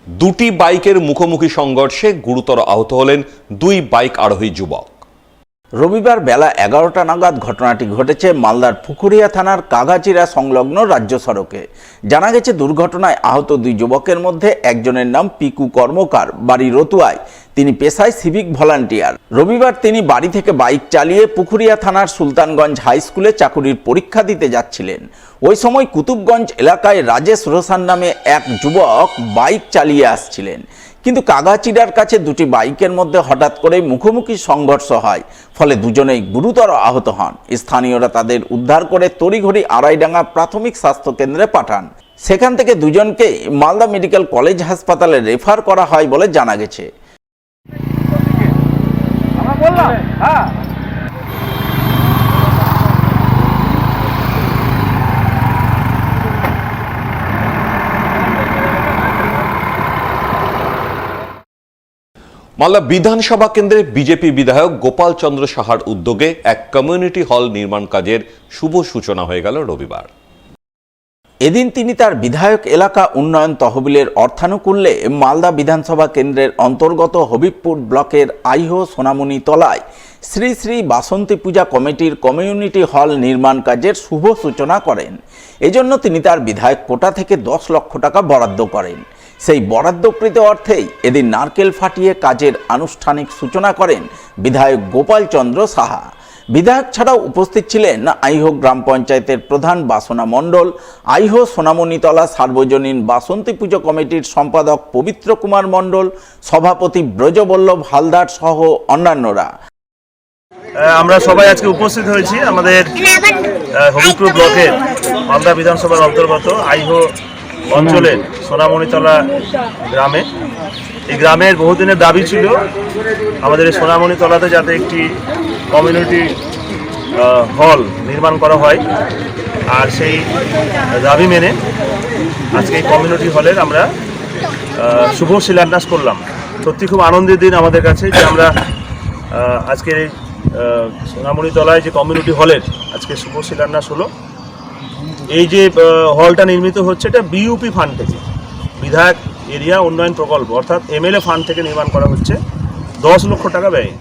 দুটি বাইকের মুখোমুখি সংঘর্ষে গুরুতর আহত হলেন দুই বাইক আরোহী যুবক। রবিবার বেলা 11টা নাগাদ ঘটনাটি ঘটেছে মালদার পুকুরিয়া থানার কাগাচিরা সংলগ্ন রাজ্য সড়কে। জানা গেছে, দুর্ঘটনায় আহত দুই যুবকের মধ্যে একজনের নাম পিকু কর্মকার, বাড়ি রতুয়ায়। তিনি পেশায় সিভিক ভলান্টিয়ার। রবিবার তিনি বাড়ি থেকে বাইক চালিয়ে পুকুরিয়া থানার সুলতানগঞ্জ হাই স্কুলে চাকুরির পরীক্ষা দিতে যাচ্ছিলেন। ওই সময় কুতুবগঞ্জ এলাকায় রাজেশ রোশান নামে এক যুবক বাইক চালিয়ে আসছিলেন, কিন্তু কাগাচিরার কাছে দুটি বাইকের মধ্যে হঠাৎ করে মুখোমুখি সংঘর্ষ হয়, ফলে দুজনেই গুরুতর আহত হন। স্থানীয়রা তাদের উদ্ধার করে তড়িঘড়ি আড়াইডাঙ্গা প্রাথমিক স্বাস্থ্য কেন্দ্রে পাঠান। সেখান থেকে দুজনকে মালদা মেডিকেল কলেজ হাসপাতালে রেফার করা হয় বলে জানা গেছে। মালদা বিধানসভা কেন্দ্রে বিজেপি বিধায়ক গোপাল চন্দ্র সাহার উদ্যোগে এক কমিউনিটি হল নির্মাণ কাজের শুভ সূচনা হয়ে গেল রবিবার। এদিন তিনি তার বিধায়ক এলাকা উন্নয়ন তহবিলের অর্থানুকূল্যে মালদা বিধানসভা কেন্দ্রের অন্তর্গত হবিবপুর ব্লকের আইহো সোনামণি তলায় শ্রী শ্রী বাসন্তী পূজা কমিটির কমিউনিটি হল নির্মাণ কাজের শুভ সূচনা করেন। এজন্য তিনি তার বিধায়ক কোটা থেকে 10 লক্ষ টাকা বরাদ্দ করেন। সেই বরাদ্দকৃত অর্থেই এদিন নারকেল ফাটিয়ে কাজের আনুষ্ঠানিক সূচনা করেন বিধায়ক গোপাল চন্দ্র সাহা। বিধায়ক ছাড়াও উপস্থিত ছিলেন আইহো গ্রাম পঞ্চায়েতের প্রধান বাসনা মণ্ডল, আইহো সোনামণিতলা সার্বজনীন বাসন্তী পুজো কমিটির সম্পাদক পবিত্র কুমার মণ্ডল, সভাপতি ব্রজবল্লভ হালদার সহ অন্যান্যরা। আমরা সবাই আজকে উপস্থিত হয়েছি আমাদের হবিবপুর ব্লকের মালদা বিধানসভার অন্তর্গত আইহো অঞ্চলের সোনামণিতলা গ্রামে। এই গ্রামের বহুদিনের দাবি ছিল আমাদের এই সোনামণিতলাতে যাতে একটি কমিউনিটি হল নির্মাণ করা হয়, আর সেই দাবি মেনে আজকে এই কমিউনিটি হলের আমরা শুভ শিলান্যাস করলাম। সত্যি খুব আনন্দের দিন আমাদের কাছে যে আমরা আজকে এই সোনামণিতলায় যে কমিউনিটি হলের আজকে শুভ শিলান্যাস হলো। এই যে হলটা নির্মিত হচ্ছে এটা বিইউপি ফান্ড থেকে, বিধায়ক এরিয়া উন্নয়ন প্রকল্প অর্থাৎ এমএলএ ফান্ড থেকে নির্মাণ করা হচ্ছে 10 লক্ষ টাকা ব্যয়।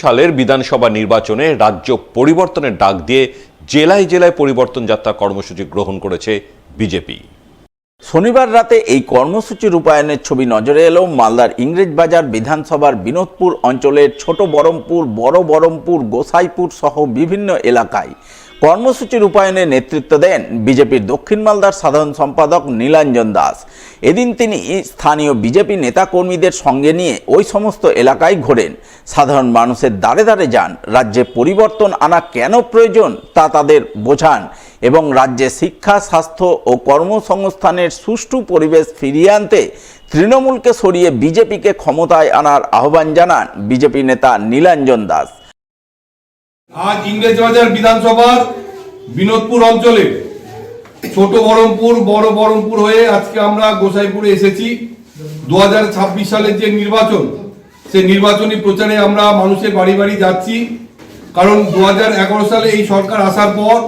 সালের বিধানসভা নির্বাচনে রাজ্য পরিবর্তনের ডাক দিয়ে জেলায় জেলায় পরিবর্তন যাত্রা কর্মসূচি গ্রহণ করেছে বিজেপি। শনিবার রাতে এই কর্মসূচি রূপায়ণের ছবি নজরে এলো মালদার ইংরেজবাজার বিধানসভার বিনোদপুর অঞ্চলের ছোট বরমপুর, বড় বরমপুর, গোসাইপুর সহ বিভিন্ন এলাকায়। কর্মসূচি রূপায়ণে নেতৃত্ব দেন বিজেপির দক্ষিণ মালদার সাধারণ সম্পাদক নীলাঞ্জন দাস। এদিন তিনি স্থানীয় বিজেপি নেতাকর্মীদের সঙ্গে নিয়ে ওই সমস্ত এলাকায় ঘোরেন, সাধারণ মানুষের দ্বারে দ্বারে যান, রাজ্যে পরিবর্তন আনা কেন প্রয়োজন তা তাদের বোঝান এবং রাজ্যে শিক্ষা, স্বাস্থ্য ও কর্মসংস্থানের সুষ্ঠু পরিবেশ ফিরিয়ে আনতে তৃণমূলকে সরিয়ে বিজেপিকে ক্ষমতায় আনার আহ্বান জানান বিজেপি নেতা নীলাঞ্জন দাস। আজ ইংরেজবাজার বিধানসভার বিনোদপুর অঞ্চলে ছোট বহরমপুর, বড় বহরমপুর হয়ে আজকে আমরা গোসাইপুরে এসেছি। 2026 সালের যে নির্বাচন, সেই নির্বাচনী প্রচারে আমরা মানুষের বাড়ি বাড়ি যাচ্ছি। কারণ 2011 সালে এই সরকার আসার পর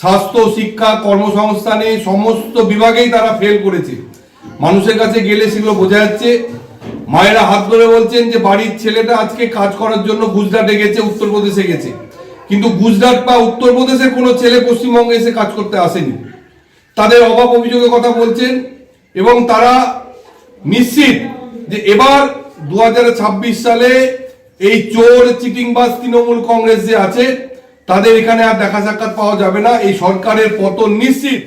স্বাস্থ্য, শিক্ষা, কর্মসংস্থানে সমস্ত বিভাগেই তারা ফেল করেছে। মানুষের কাছে গেলে সেগুলো বোঝা যাচ্ছে। মায়েরা হাত ধরে বলছেন যে বাড়ির ছেলেটা আজকে কাজ করার জন্য গুজরাটে গেছে, উত্তরপ্রদেশে গেছে, কিন্তু গুজরাট বা উত্তরপ্রদেশের কোনো ছেলে পশ্চিমবঙ্গে এসে কাজ করতে আসেনি। তাদের অভাব অভিযোগের কথা বলছেন এবং তারা নিশ্চিত যে এবার 2026 সালে এই চোর চিটিংবাজ তৃণমূল কংগ্রেস যে আছে তাদের এখানে আর দেখা সাক্ষাৎ পাওয়া যাবে না। এই সরকারের পতন নিশ্চিত।